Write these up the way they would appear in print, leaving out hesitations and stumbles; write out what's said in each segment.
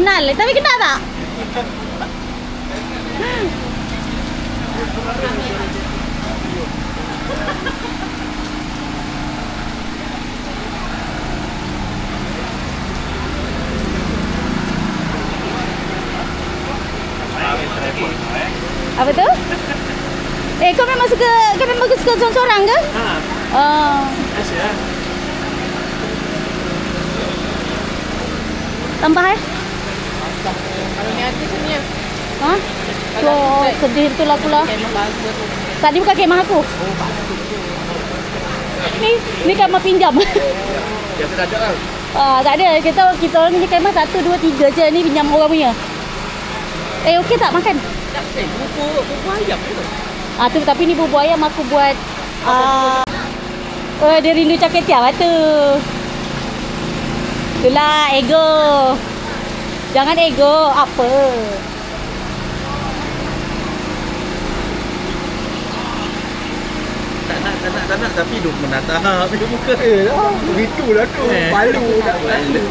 kenal. Tapi kenal tak? Apa tu? Kau memang suka seorang-seorang ke? Asyik. Tambah Kalau ni artis ni. Ha? Oh, sedih betul lah pula. Tadi bukan kemah aku. Ni kemah pinjam. Biasa dah ada kan? Tak ada. Kita orang punya kemah 1, 2, 3 je. Ni pinjam orang punya. Okey tak makan? Bubur ayam tu. Tu tapi ni bubur ayam aku buat. Dia rindu cakap tiap tu. Itulah ego. Jangan ego. Apa? Tak nak tapi duk menatap dia muka dia. Begitulah tu. Malu tak malu.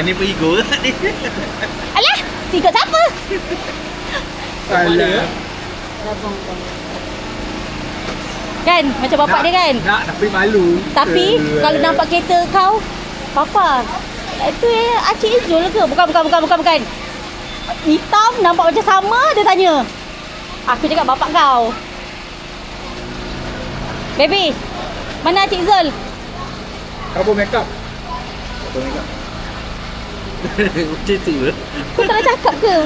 Ni pergi go kat ni. Alah, ikut siapa? Alah. Kan macam bapak dia kan. Nak tapi malu. Tapi kalau nampak kereta kau, papa. Itu Acik Izul ke? Bukan. Hitam nampak macam sama, dia tanya. Aku cakap bapak kau. Baby, mana Acik Izul? Kau make up. Macam tu ke? Kau tak nak cakap ke?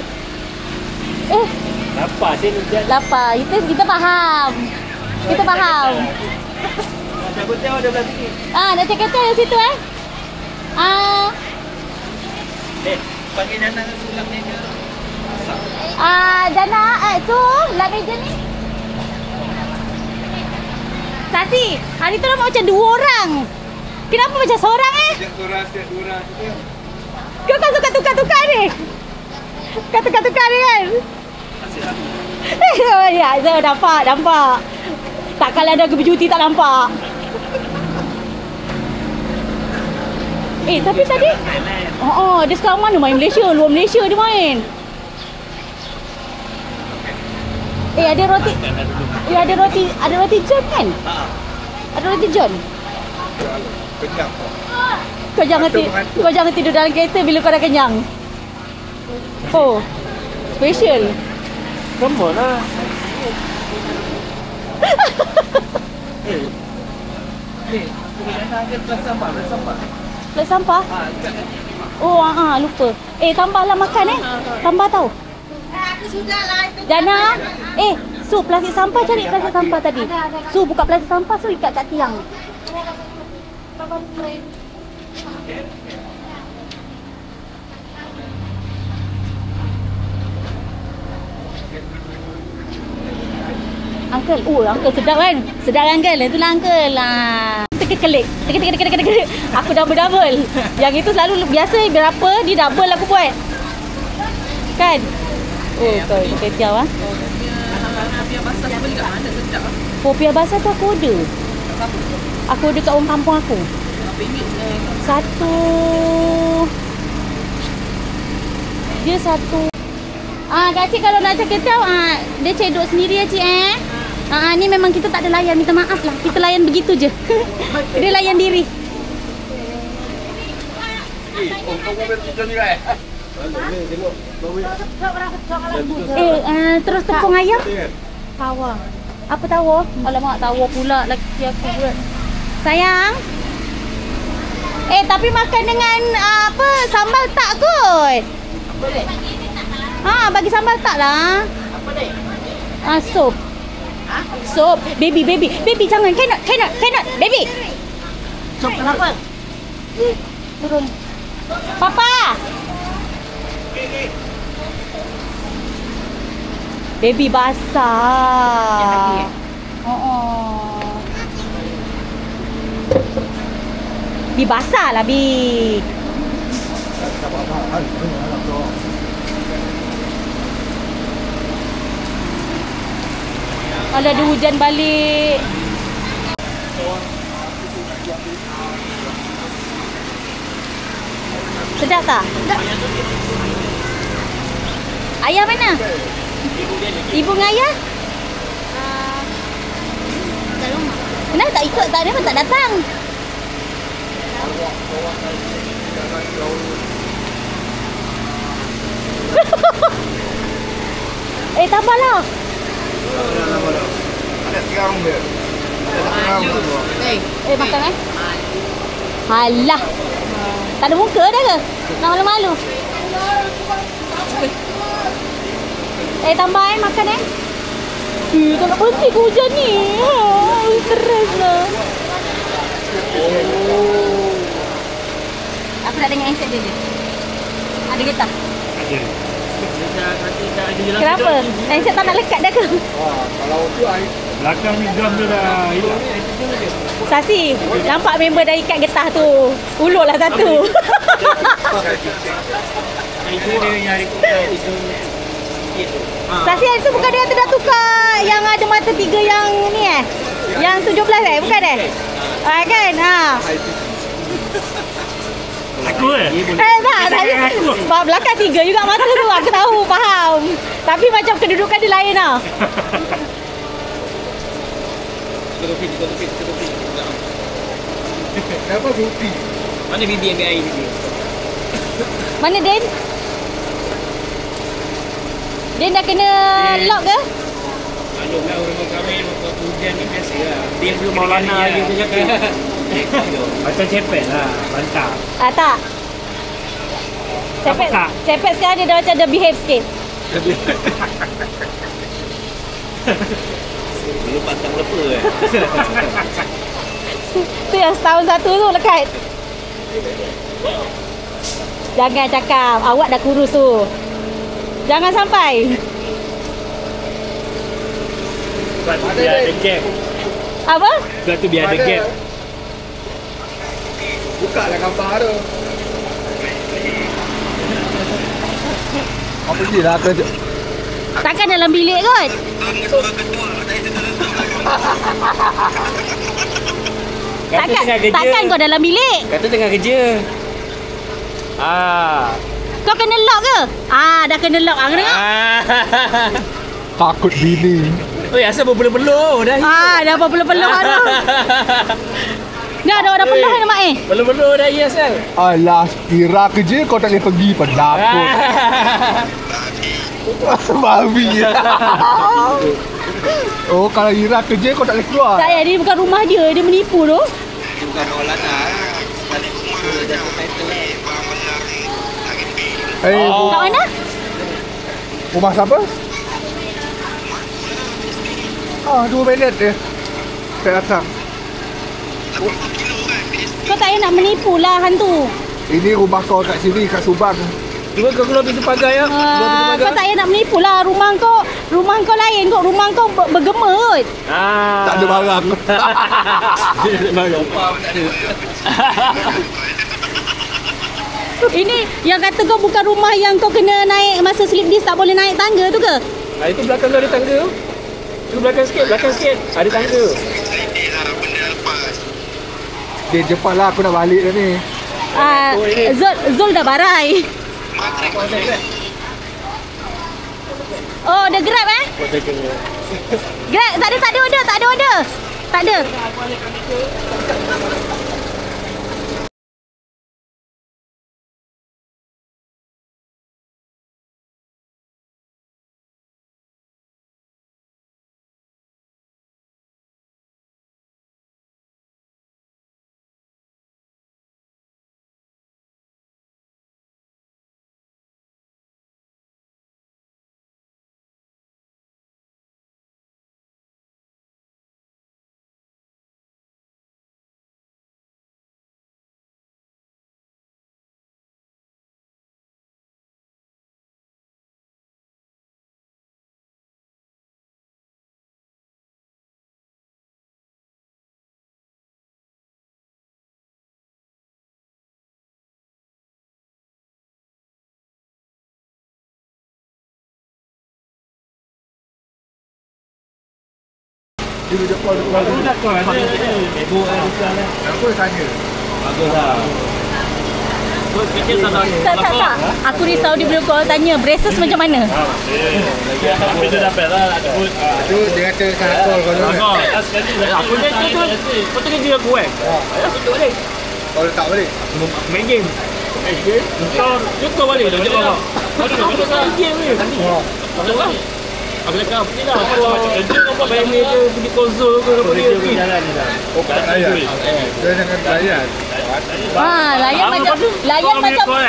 Lapar saya ni. Lapar. Kita faham. Kita faham. Dah betul ada belah sini. Dah cakap tu dari situ Panggil Dana ke sulam ni dia. Dana, tu lap meja ni. Sasi, hari tu nampak macam 2 orang. Kenapa macam seorang Setiap dua orang. Kau kan suka tukar-tukar ni? Kau tukar-tukar ni kan? Ya, saya nampak. Takkanlah ada bercuti tak nampak. Tapi tadi dia sekarang mana main Malaysia? Luar Malaysia dia main. Ada roti. Ada roti John kan? Ada roti John. Kenyang. Kau jangan tidur dalam kereta bila kau dah kenyang. Special. Come on lah. Ni, Dana ada kelas sampah. Kelas sampah? Lupa. Tambahlah makan Tambah tau. Aku sudah lah itu. Dana, Su plastik sampah, cari plastik sampah tadi. Su buka plastik sampah, Su ikat kat tiang. Uncle, uncle sedap kan? Sedap uncle, itulah uncle lah. Kekelik. Aku double. Yang itu selalu biasa berapa, dia double aku buat. Kan? Kau ketiau Kopiah basah tu beli kat mana sedap. Kopiah basah tu aku order. Aku order kat orang kampung aku. Satu. Dia satu. Kak Cik kalau nak cakap ketiau, dia cedok sendiri ya Cik ni memang kita tak ada layan, minta maaf lah. Kita layan begitu je. Dia layan diri. Terus tepung ayam. Tawa. Apa tawa? Alamak, tawa pula laki aku buat. Sayang. Tapi makan dengan sambal tak kot. Boleh. Bagi sambal tak lah. Apa dek? Sup. Sup. Baby jangan. Cannot. Baby. Sup kenapa? Turun. Papa. Baby basah. Yang lagi Bi basah lah Bi. Kalau ada hujan balik. Sedap tak? Ayah mana? Ibu dengan ayah? Kat rumah. Kenapa tak ikut? Tak ada pun tak datang. Tambahlah. Ada sekarang dia. Makan Alah. Tak ada muka dah ke? Nak malu-malu. Tambah makan tak nak berhenti ke hujan ni. Stres lah. Aku nak dengar handset dia. Ada getah? Ada. Kenapa? Handset tak nak lekat dah ke? Kalau tu belakang ni drum dia dah hilang. Sasi, nampak member dah ikat getah tu. Ulurlah satu. Itu dia nyari itu. Sasi itu bukan dia dah tukar yang ada mata 3 yang ni Yang 17 bukan kan? Aku tak. Sebab belakang 3 juga mata tu. Aku tahu, faham. Tapi macam kedudukan dia lain lah. Tutupi. Kenapa tutupi? Mana bibi ambil air bibi? Mana Den? Den dah kena lock ke? Maklum lah rumah kami waktu hujan ni biasa lah. Dia belum mau lana lagi tu cakap. Macam cepet lah, bantah. Tak. Cepet sekarang dia dah macam dah behave sikit. Dulu patang lepa Tu yang setahun satu tu lekat. Jangan cakap, awak dah kurus tu. Jangan sampai. Sebab tu biar ada gap. Apa? Sebab tu biar ada gap. Buka lah gambar tu. Apa je lah kerja. Takkan dalam bilik kot? Takkan kau dalam bilik? Kata tengah kerja. Kau kena lock ke? Dah kena lock. Kena tengok. Takut bini. Oh ya, asal berpeluh-peluh dah. Dah berpeluh-peluh tu. Dah peluh ni mak Peluh-peluh dah ya asal. Alah, kira kerja kau tak boleh pergi pada dapur. Babi. Oh, kalau Ira kerja kau tak boleh keluar. Tak payah, dia bukan rumah dia. Dia menipu tu. Dia bukan orang lah. Balik rumah jatuh title. Kat mana? Rumah siapa? 2 minit dia. Saya datang. Kau tak payah nak menipu lah hantu. Ini rumah kau kat sini, kat Subang. Cuba kau keluar pintu pagar ya. Kau tak payah nak menipu lah. Rumah kau lain kot. Rumah kau bergema kot. Tak ada barang. Ini yang kata kau bukan rumah yang kau kena naik masa slip disc tak boleh naik tangga tu ke? Itu belakang kau ada tangga. Itu belakang sikit. Ada tangga. Dia cepat lah, aku nak balik dah ni. Zul dah barai. Oh, ada Grab Grab, tak ada order. Tak ada. Dia depan. Bagus tak kau ada. Ibu ada bukan lah. Aku tanya. Bagus lah. Kecil sana. Tak. Aku risau di video call tanya braces macam mana. Itu dapat lah. Tu dia kata sakol kau tu. Aku dah tu. Kau tengah dia aku Tutup balik. Kau letak balik. Main game. Kau tutup balik. Dia bawa. Aku tak game ni. Betul lah. Aku cakap ni lah. Macam kerja kau buat main meja pergi konsol ke apa dia. Jalan ni dah. Oh, tak layan. Dia jangan layan. Layan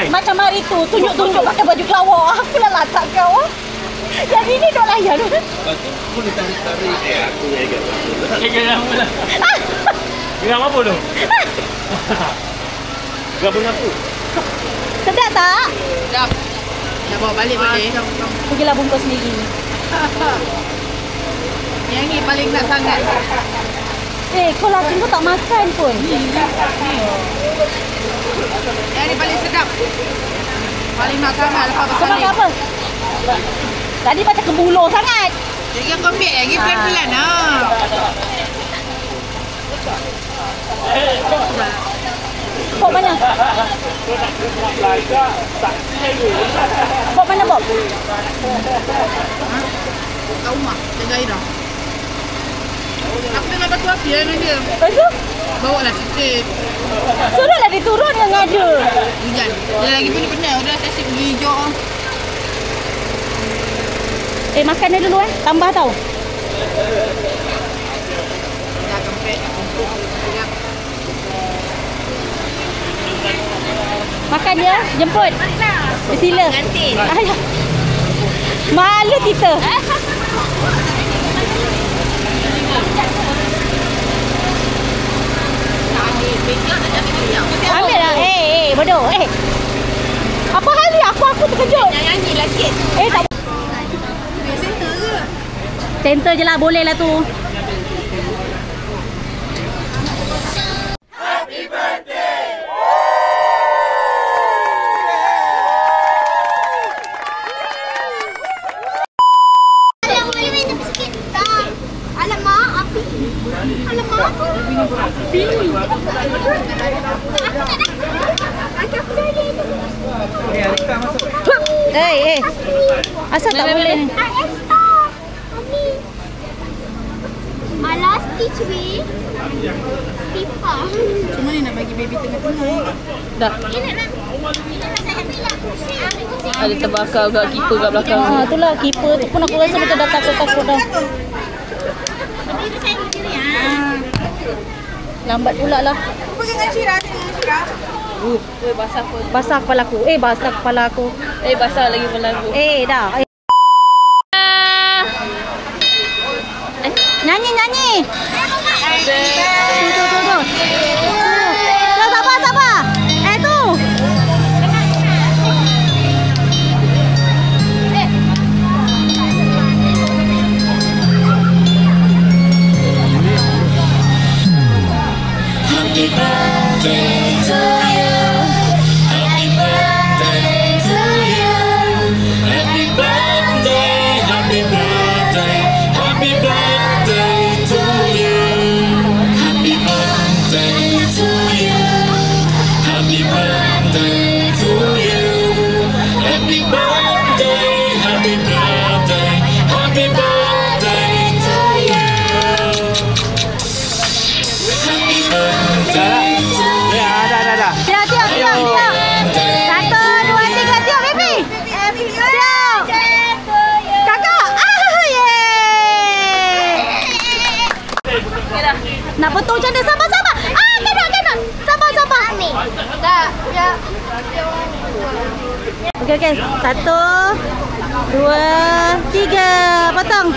macam hari tu tunjuk-tunjuk pakai baju kelawar. Aku dah latak kau. Yang ini duk layan. Aku ni tarik. Aku geram lah. Geram apa tu? Gabung aku. Sedap tak? Sedap. Nak bawa balik boleh. Pergilah bungkus sendiri. Yang ni paling nak sangat. Kau laki kau tak makan pun. Yang ni paling sedap. Paling nak sangat lepas pasal Sebab ni. apa? Tadi macam kebulur sangat. Jadi kau ambil lagi pelan-pelan lah. Bob mana? Bob mana Bob? Kat rumah, jaga Ira. Aku dengan batu api lah dengan dia. Lepas tu? Bawa lah sikit. Suruhlah dia turun yang ada. Hujan. Dia lagi pun penat. Udah saya asyik pergi hijau. Makan dia dulu tambah tau. Dah kempet. Sekejap. Makan dia, jemput. Bersila. Ganti. Ayah. Malu kita. Ambil lah. Bodoh. Apa hal ni? Aku terkejut. Nyanyi lah sikit. Tak. Center ke? Center je lah. Boleh lah tu. Asal tak boleh? Malas stitch weh. Tipa. Cuma ni nak bagi baby tengah-tengah. Dah. Ini nak saya ambil lah. Ada terbakar kat keeper kat belakang. Itulah keeper tu pun aku rasa macam dah takut-takut dah. Ini saya berdiri ya. Lambat pula lah. Apa dengan Syira? Basah pun. Basah kepala aku. Basah kepala aku. Basah lagi kepala aku. Dah. Nyanyi. Tu. Sabar. Tu. Happy birthday to you. Happy birthday to you. Happy birthday. Happy birthday. Happy birthday to you. Happy birthday to you. Happy birthday to you. Happy birthday. Happy birthday. Happy birthday to you. Happy birthday to you. Dah. Tiap. 1, 2, 3, tiap baby. Tiap. Kakak. Nak potong macam mana? Sabar. Cannot. Sabar. Dah. Ya. Okey. 1, 2, 3. Potong.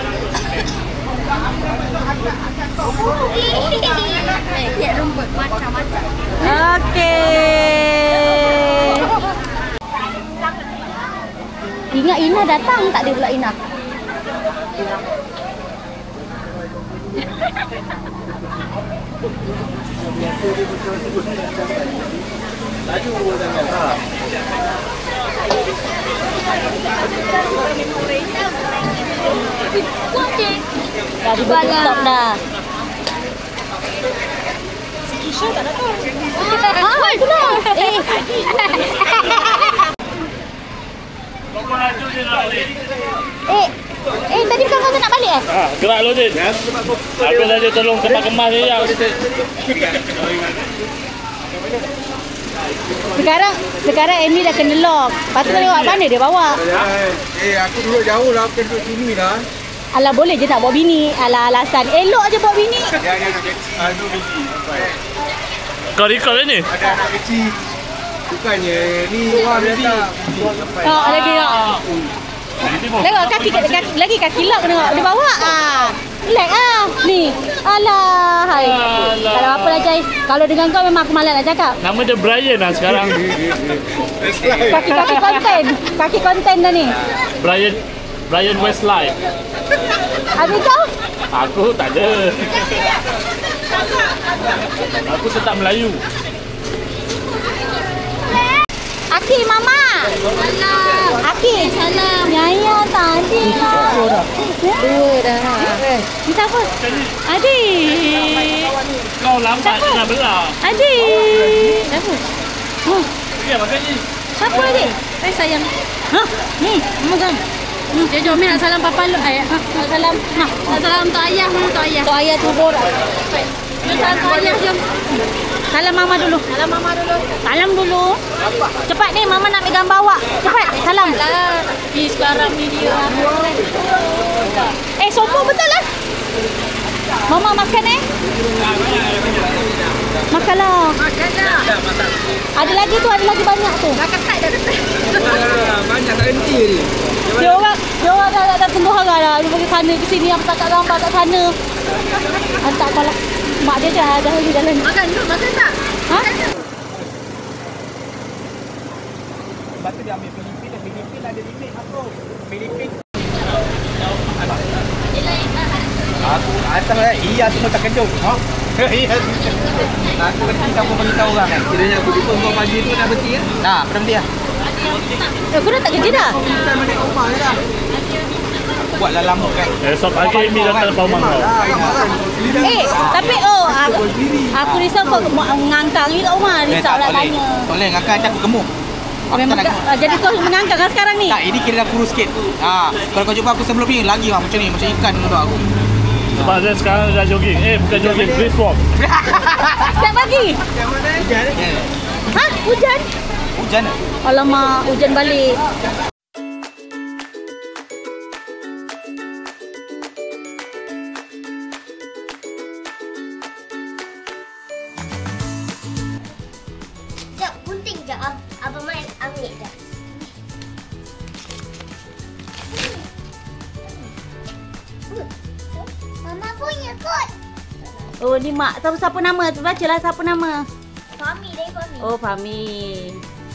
Lihat rumput macam-macam. Okey. Ingat Ina datang tak dia pula Ina? Dah dibuat stop dah. Isha tak datang. Itulah. Tadi bukan kau nak balik Gerak lo Din. Habis saja tolong kemas ni ya. Sekarang Amy dah kena lock. Lepas tu tengok mana dia bawa. Aku duduk jauh lah, aku duduk sini lah. Alah boleh je nak bawa bini. Alah alasan. Elok je bawa bini. Dia ada anak kecil. Aduh kecil. Kau record ni? Ada anak kecil. Bukannya ni orang datang. Lagi nak. Tengok lagi kaki lock tengok. Dia bawa relax ni. Alah hai. Kalau apa lah Cai. Kalau dengan kau memang aku malas nak cakap. Nama dia Brian lah sekarang. Kaki konten dah ni. Brian Westlife. Habis kau? Aku tak ada. Aku tetap Melayu. Aki, Mama. Salam. Aki. Salam. Yaya tadi lah. Dua dah. Ni siapa? Adik. Kau lambat nak belah. Adik. Siapa? Ya, makan ni. Siapa adik? Sayang. Ni, Mama jom. Jom, nak salam papa lu. Nak salam. Nak salam untuk ayah. Untuk ayah turun. Salam untuk ayah, jom. Salam Mama dulu. Salam dulu. Cepat ni, Mama nak pegang bawa. Cepat, salam. Sekarang ni dia. Sombong betul lah. Mama makan Makanlah. Ada lagi banyak tu. Makan tak dah. Banyak tak henti ni. Dia orang dah tunggu harga dah. Dia pergi sana ke sini, apa tak gambar kat sana. Hantar kalau mak dia dah pergi jalan. Makan tak? Lepas tu dia ambil Filipin ada limit masuk. Filipin. Aku atas lah, iya semua tak kejut. Iya. Aku berhenti kamu beritahu orang kan. Kiranya aku jumpa kau pagi tu dah berhenti ya? Dah, berhenti dah. Aku dah tak kerja dah. Kita balik rumah je dah. Buatlah lama kan. Esok pagi Mi datang lepas rumah kau. Tapi aku risau kau mengangkang ni kat rumah. Risau lah tanya. Tak boleh, ngangkang nanti aku gemuk. Jadi kau mengangkang kan sekarang ni? Tak, ini kira dah kurus sikit. Kalau kau jumpa aku sebelum ni, lagi lah macam ni. Macam ikan untuk aku. Sebab dia sekarang dah jogging. Bukan jogging, brisk walk. Tak pagi? Hujan? Hujan? Hujan? Alamak, hujan balik. Sekejap, gunting je. Abang main ambil je. Mama punya kot. Oh, ni mak. Siapa nama? Bacalah siapa nama. Fahmi dari Fahmi. Oh, Fahmi.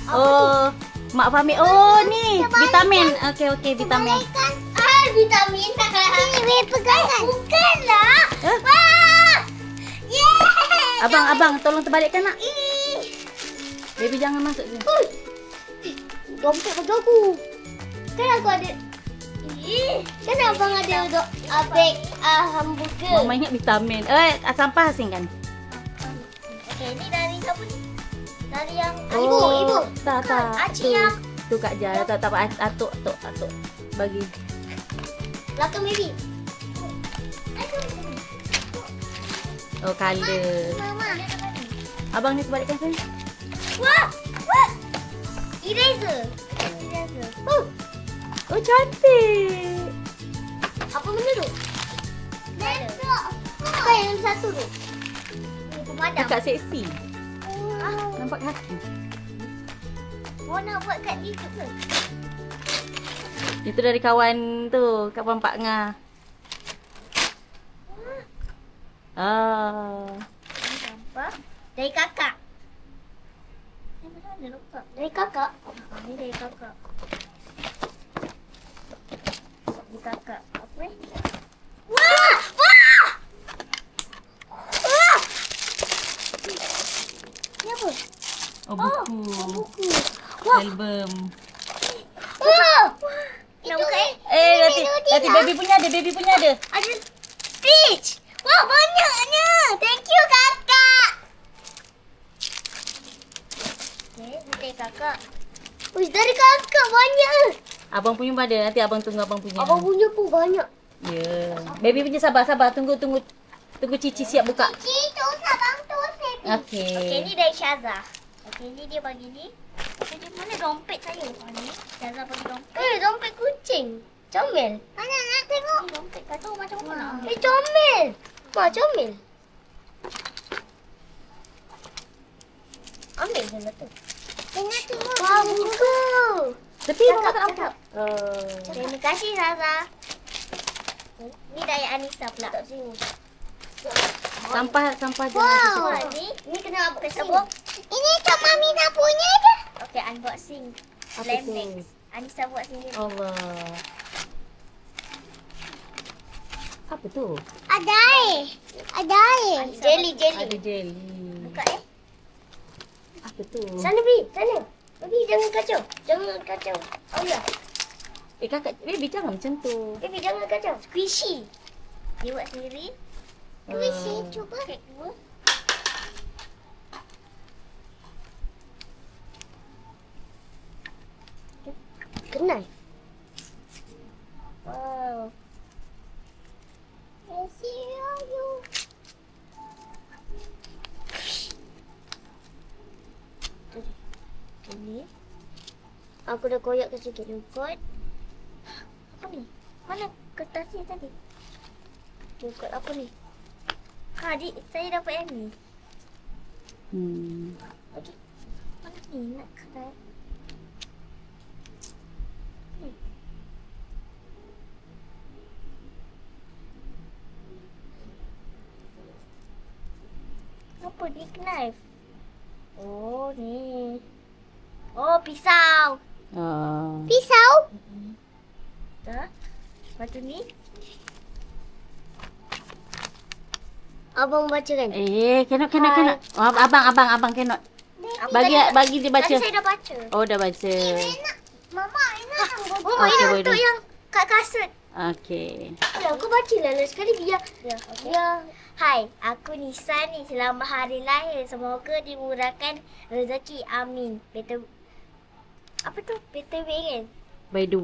Oh, Mak Fahmi. Oh, ni vitamin. Okey, vitamin. Vitamin. Ini pegangan. Bukanlah. Wah! Yeah! Abang, tolong terbalikkan nak. Baby jangan masuk sini. Dompet bagi aku. Kan aku ada. Kan abang ada beg hamburger. Mama ingat vitamin. Sampah asingkan. Okay, ni dari siapa ni? Dari yang Ibu. ibu. Tak. Acik yang Tu Kak Jar. Tak atuk. Bagi. belakang baby. Oh, color. Mama. Abang ni terbalikkan sini. Wah! Eraser. Oh, cantik. Apa benda tu? Laptop. Apa yang satu tu? Ni pemadam. Dekat seksi. Nampak kaki. Mau nak buat kat YouTube ke? Itu dari kawan tu, kawan Pak Nga. Apa? Dari kakak. Mana ada lupa? Dari kakak. Ni dari kakak. Dari kakak. Apa ni? Wah! Ni apa? Oh, buku. Buku. Wah! Album. Nak buka Nanti baby punya ada. Ada Stitch. Wah, banyaknya. Thank you, kakak. dari kakak. Uish, dari kakak banyak. Abang punya ada. Nanti abang tunggu abang punya. Abang punya pun banyak. Ya. Baby punya sabar. Tunggu Cici siap buka. Cici tu sabang tu baby. Okey. Okey, ni dari Syazah. Okey, ni dia bagi ni. Okey, mana dompet saya? Ni Syazah bagi dompet. Dompet kucing. Comel. Mana nak tengok? Ni dompet kau tahu macam mana? Comel. Wah, comel. Ambil je lah tu. Nak tengok. Wah, buku. Tepi mama tak nampak. Terima kasih Syazah. Ni dari Anissa pula. Tak sini. Sampah je. Wow. Ni kena apa kasi? Ini Kak Mami nak punya je. Okey, unboxing. Apa tu? Lembex. Anissa buat sendiri. Allah. Apa tu? Ada Jelly. Ada jelly. Buka Apa tu? Sana sana. Baby jangan kacau. Oh ya. Kakak, baby jangan macam tu. Baby jangan kacau. Squishy. Dia buat sendiri. Squishy, cuba. Kek dua. Kenal. Wow. I see you. Ini. Aku dah koyak ke sikit kot. Apa ni? Mana kertasnya tadi? Buka apa ni? Adik, saya dapat yang ni. Okey. Mana ni nak kedai? Apa ni knife? Oh ni. Oh pisau. Pisau? Dah. Lepas tu ni. Abang baca kan? Cannot. Abang cannot. Bagi dia baca. Tadi saya dah baca. Oh, dah baca. Mama, ini Oh, ini boleh. untuk yang kat kasut. Okey. Ya, aku baca lah sekali biar. Ya. Hai, aku Nisa ni. Selamat hari lahir. Semoga dimurahkan rezeki. Amin. Apa tu? BTW kan? By the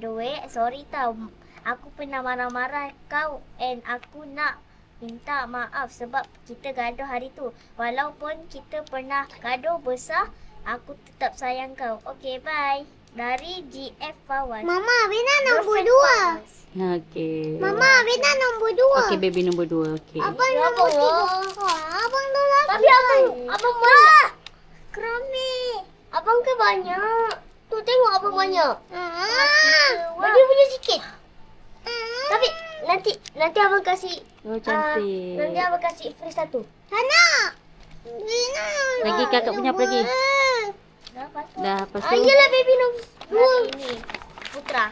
way, sorry tau. Aku pernah marah-marah kau and aku nak minta maaf sebab kita gaduh hari tu. Walaupun kita pernah gaduh besar, aku tetap sayang kau. Okay, bye. Dari GF Fawaz. Mama, Bina nombor 2. Okey. Mama, Bina nombor 2. Okey, baby nombor 2. Okey. Abang nombor 3. Abang tu lagi. Tapi abang banyak. Kerami. Abang ke banyak. Tu tengok abang banyak. Bagi punya sikit. Tapi nanti abang kasih. Oh, cantik. Nanti abang kasih free satu. Sana. Lagi kakak punya apa lagi? Dah, lepas tu. Yelah baby nombor 2. Ini Putra.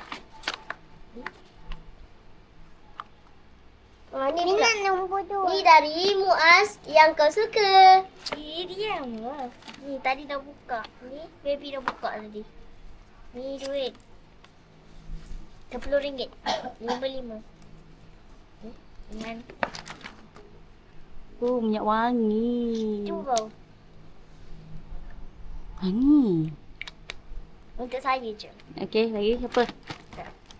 Ni pula nombor 2. Ni dari Muaz yang kau suka. Diam lah. Ni tadi dah buka. Ni baby dah buka tadi. Ni duit. RM10. 55. Dengan Minyak wangi. cuba bau. Wangi. Untuk saya je. Okey, lagi apa?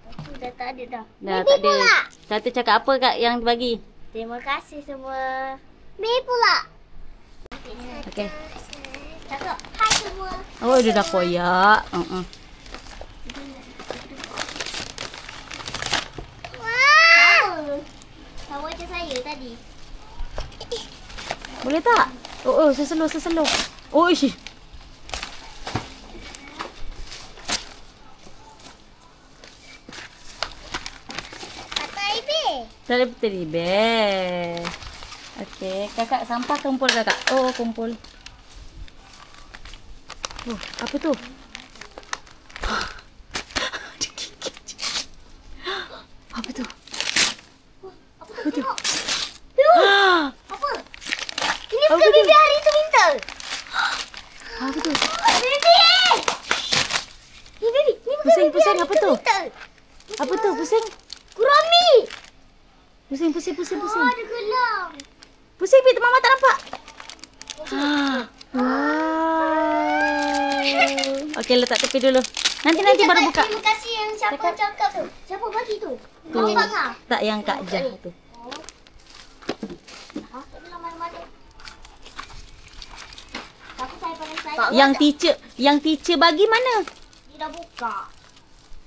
Aku dah tak ada dah. Dah tak ada. Satu cakap apa kak yang bagi? Terima kasih semua. Baby pula. Okey. Cakap hai semua. Oh, dia dah koyak. Sama macam saya tadi. Boleh tak? Oh, seseluh. Oh, ish. Tadi teddy bear. Okey, kakak sampah kumpul kakak. Oh, kumpul. Oh, apa tu? Apa tu? Apa tu? Apa? Ini bukan baby hari tu minta. Apa tu? Baby! Ni baby, ni bukan Pusing, baby pusing, hari apa tu tu? minta. Apa tu? Pusing? Kurami! Pusing. Oh, ada gelang. Pusing, Pit. Mama tak nampak. Wow. Okey, letak tepi dulu. Nanti baru buka. Terima kasih yang siapa cakap tu. Siapa bagi tu? Tu. Tak yang Kak Jah tu. Yang teacher bagi mana? Dia dah buka.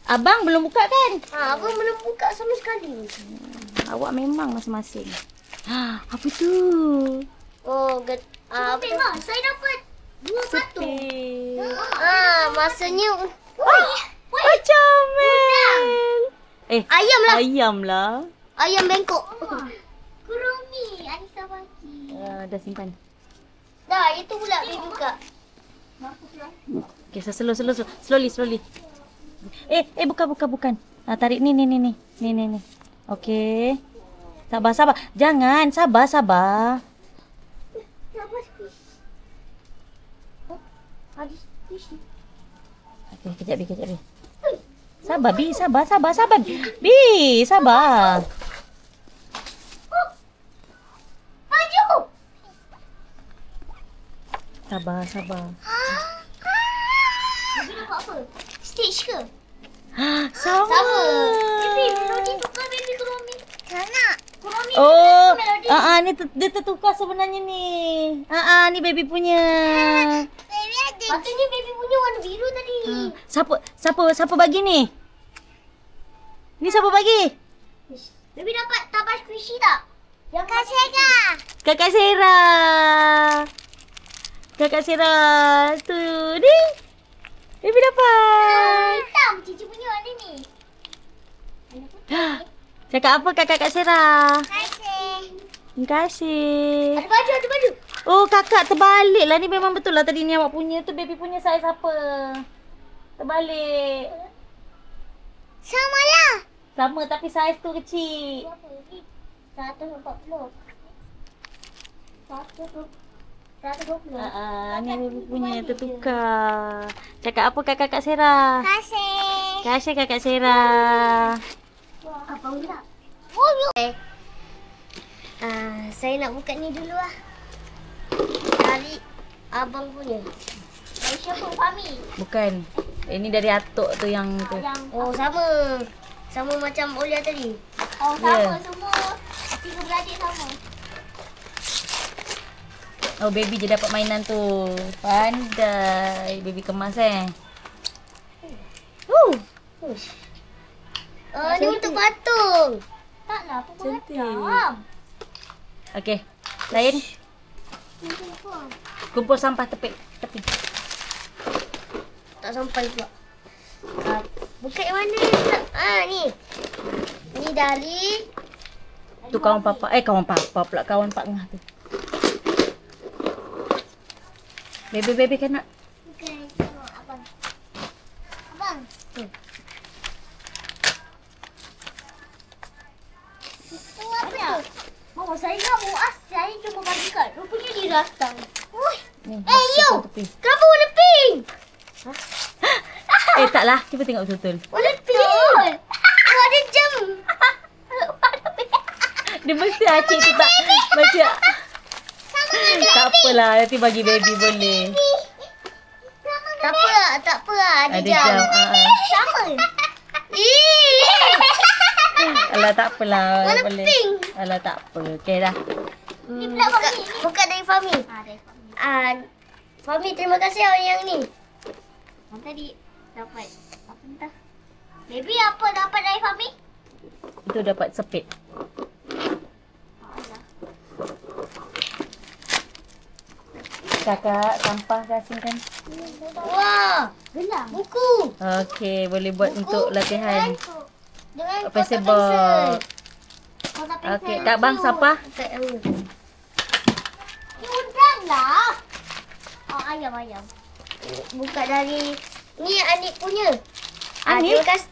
Abang belum buka kan? Abang belum buka sama sekali. Awak memang masing-masing. Apa tu? Apa tu? Saya dapat 2 patung. Masanya comel. ayam lah. Ayam lah. Ayam bengkok. Kurumi, Anissa bagi. Dah simpan. Dah, itu pula dia buka. Okay, slowly. Bukan. Tarik ni. Okey. Sabar. Jangan, sabar. Okey, kejap Bi. Sabar Bi, sabar. Bi, sabar. Baju. Sabar. Baby dapat apa? Stitch ke? Sama. Baby, melodi tukar baby Kurumi. Tak. Kurumi melodi. Ni dia tertukar sebenarnya ni. Ni baby punya. Baby ada. Patutnya baby punya warna biru tadi. Siapa bagi ni? Ni siapa bagi? Baby dapat tabas squishy tak? Yang Kak Sera. Kakak Sera. Tu ni. Baby dapat. Hitam cici punya warna ni. Cakap apa Kakak Sera? Terima kasih. Terima kasih. Ada baju. Oh, kakak terbalik lah. Ni memang betul lah tadi ni awak punya tu. Baby punya saiz apa? Terbalik. Sama lah. Sama tapi saiz tu kecil. 140. 120. Ni baby punya tertukar. Cakap apa Kakak Sera? Terima Kasih Kakak Sera. Apa pula? Saya nak buka ni dulu lah. Dari abang punya. Dari siapa? Fahmi? Bukan. Ini dari atuk tu yang tu. Sama. Sama macam Olia tadi. Sama semua. 3 beradik sama. Baby je dapat mainan tu. Pandai. Baby kemas Ni untuk patung. Taklah, apa macam. Okey. Lain. Kumpul sampah tepi. Tak sampai pula. Buka yang mana? Ni. Ni dari Tu kawan papa. Kawan papa pula. Kawan Pak Ngah tu. Baby kan nak? Bukan, tengok abang. Itu apa tu? Mama, saya nak muas. Saya cuma bagi kat. Rupanya dia datang. Yo! Kenapa warna pink? Taklah. Cuba tengok betul-betul. Warna pink. Ada jam. Dia mesti acik tu tak baca. Tak apalah. Nanti bagi baby boleh. Tak apa. Ada jam. Sama. Alah tak apalah. Warna Boleh. pink. Alah tak apa. Okey dah. Ni pula Fahmi. Buka dari Fahmi. Dari Fahmi. Fahmi, terima kasih yang ni. Yang tadi dapat. Apa entah. Baby, apa dapat dari Fahmi? Itu dapat sepit. Kakak sampah kasihkan. Wah, gelang. Buku. Okey, boleh buat Buku untuk latihan. Dengan Pensel kotak box. Kotak pensel. Okey, tak bang siapa? Ni udang lah. Ayam. Buka dari ni Anik punya. Anik? Terima kasih.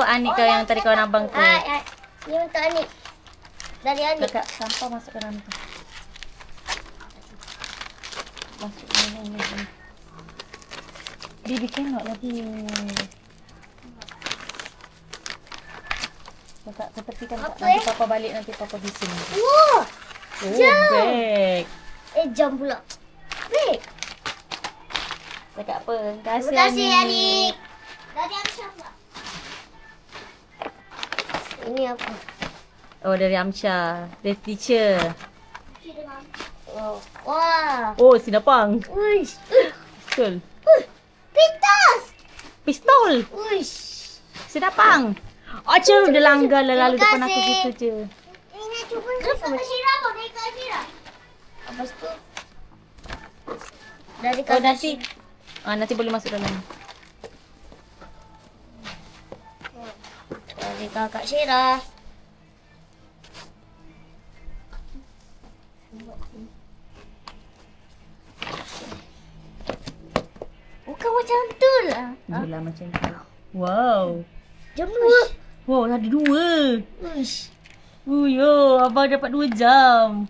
Anik kau yang tadi kawan abang tu. Ni untuk Anik. Dari Anik. Kakak sampah masuk ke dalam tu. Masuk ni. Baby cannot lagi. Kakak ketepikan Kak. Nanti papa balik, nanti papa bising. Wah, jam. Bag. Jam pula. Bag. Cakap apa? Terima kasih adik. Dari Amsyah pula. Ini apa? Oh, dari Amsyah. Dari teacher. Oh. Wah. Oh, Sinapang. Uish. Betul. Pitas. Pistol. Uish. Sinapang. Oh, Cil, dia langgar lah lalu Terima depan aku kasih. gitu je. Ini cuba. Kenapa Syirah mau naik ke Syirah? Lepas tu. Dari Oh, kakak nanti. Nanti boleh masuk dalam. Dari kakak Syirah. Bukan macam tu lah. Yelah macam tu. Wow. Jemput. Wow, ada 2. Uish. Yo, abang dapat 2 jam.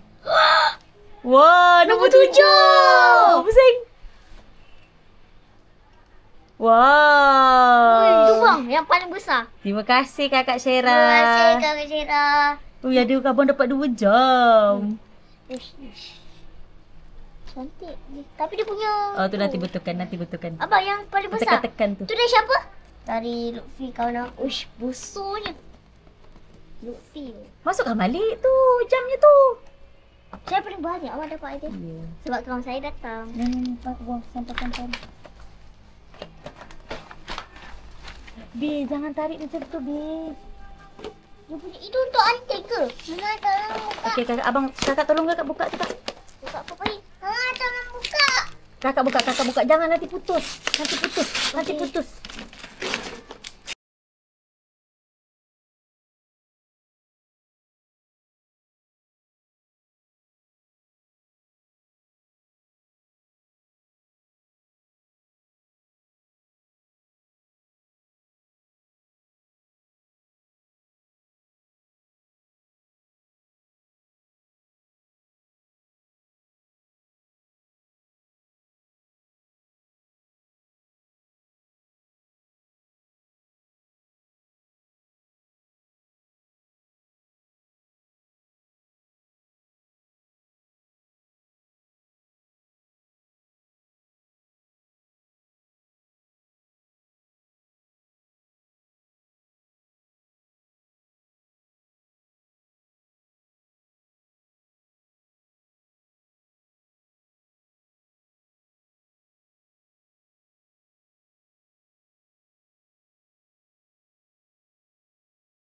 Wah, nombor 7. Pusing. Wow. Tu bang, yang paling besar. Terima kasih Kakak Syera. Terima kasih kakak Syirah. Ada abang dapat 2 jam. Uish. Cantik. Tapi dia punya. Oh, tu nanti betulkan. Abang yang paling besar. Tekan-tekan tu. Tu dari siapa? Dari Lutfi kawan aku. Uish, busuknya. Lutfi. Masukkan balik tu jamnya tu. Saya paling banyak awak dapat idea. Ya. Sebab kawan saya datang. Buang sampai. Bi, jangan tarik macam tu, Bi. Dia punya itu untuk antik ke? Mana tangan buka? Okey, kakak tolong kakak buka tu, Kak. Buka apa paling? Tangan buka. Kakak buka. Jangan nanti putus. Nanti putus.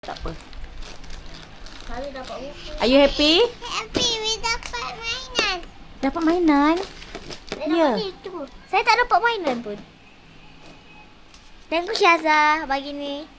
Tak apa. Kali dapat buku. Are you happy? Happy, we dapat mainan. Dapat mainan? Ya. Saya tak dapat mainan pun. Thank you Syaza bagi ni.